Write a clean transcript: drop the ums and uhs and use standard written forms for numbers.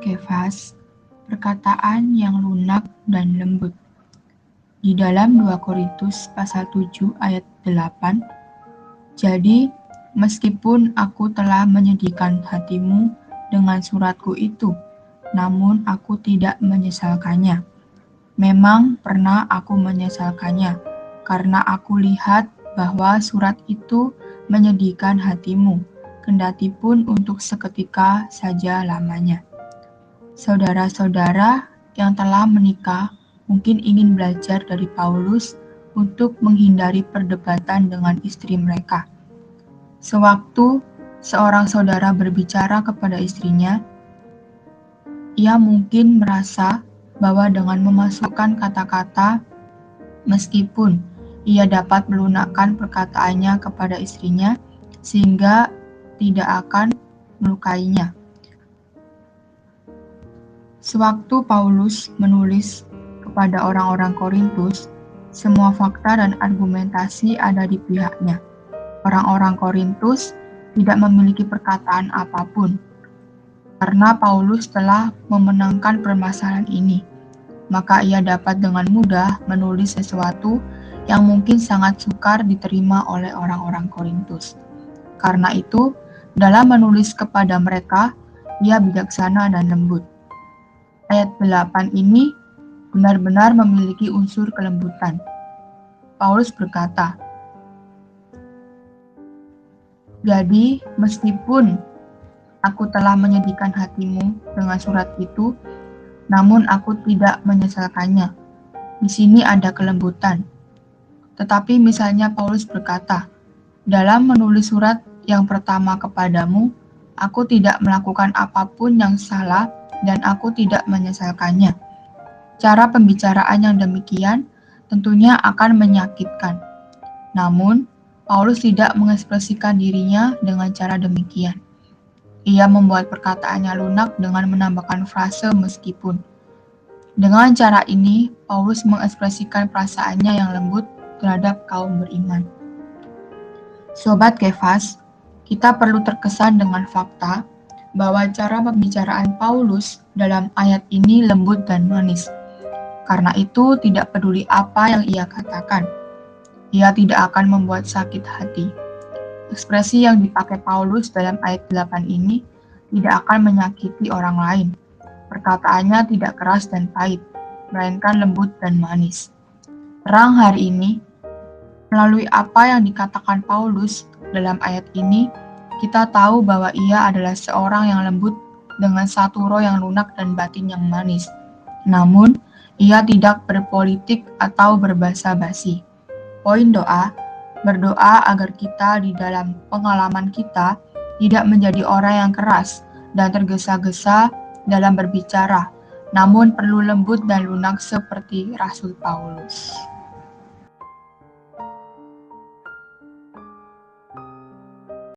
Kefas, perkataan yang lunak dan lembut. Di dalam 2 Korintus pasal 7 ayat 8, jadi meskipun aku telah menyedihkan hatimu dengan suratku itu, namun aku tidak menyesalkannya. Memang pernah aku menyesalkannya, karena aku lihat bahwa surat itu menyedihkan hatimu, kendatipun untuk seketika saja lamanya. Saudara-saudara yang telah menikah mungkin ingin belajar dari Paulus untuk menghindari perdebatan dengan istri mereka. Sewaktu seorang saudara berbicara kepada istrinya, ia mungkin merasa bahwa dengan memasukkan kata-kata, meskipun ia dapat melunakkan perkataannya kepada istrinya, sehingga tidak akan melukainya. Sewaktu Paulus menulis kepada orang-orang Korintus, semua fakta dan argumentasi ada di pihaknya. Orang-orang Korintus tidak memiliki perkataan apapun. Karena Paulus telah memenangkan permasalahan ini, maka ia dapat dengan mudah menulis sesuatu yang mungkin sangat sukar diterima oleh orang-orang Korintus. Karena itu, dalam menulis kepada mereka, ia bijaksana dan lembut. Ayat 8 ini benar-benar memiliki unsur kelembutan. Paulus berkata, jadi meskipun aku telah menyedihkan hatimu dengan surat itu, namun aku tidak menyesalkannya. Di sini ada kelembutan. Tetapi misalnya Paulus berkata, dalam menulis surat yang pertama kepadamu, aku tidak melakukan apapun yang salah dan aku tidak menyesalkannya. Cara pembicaraan yang demikian tentunya akan menyakitkan. Namun, Paulus tidak mengekspresikan dirinya dengan cara demikian. Ia membuat perkataannya lunak dengan menambahkan frase meskipun. Dengan cara ini, Paulus mengekspresikan perasaannya yang lembut terhadap kaum beriman. Sobat Kefas, kita perlu terkesan dengan fakta bahwa cara pembicaraan Paulus dalam ayat ini lembut dan manis. Karena itu tidak peduli apa yang ia katakan. Ia tidak akan membuat sakit hati. Ekspresi yang dipakai Paulus dalam ayat 8 ini tidak akan menyakiti orang lain. Perkataannya tidak keras dan pahit, melainkan lembut dan manis. Terang hari ini, melalui apa yang dikatakan Paulus dalam ayat ini, kita tahu bahwa ia adalah seorang yang lembut dengan satu roh yang lunak dan batin yang manis. Namun, ia tidak berpolitik atau berbasa-basi. Poin doa, berdoa agar kita di dalam pengalaman kita tidak menjadi orang yang keras dan tergesa-gesa dalam berbicara, namun perlu lembut dan lunak seperti Rasul Paulus.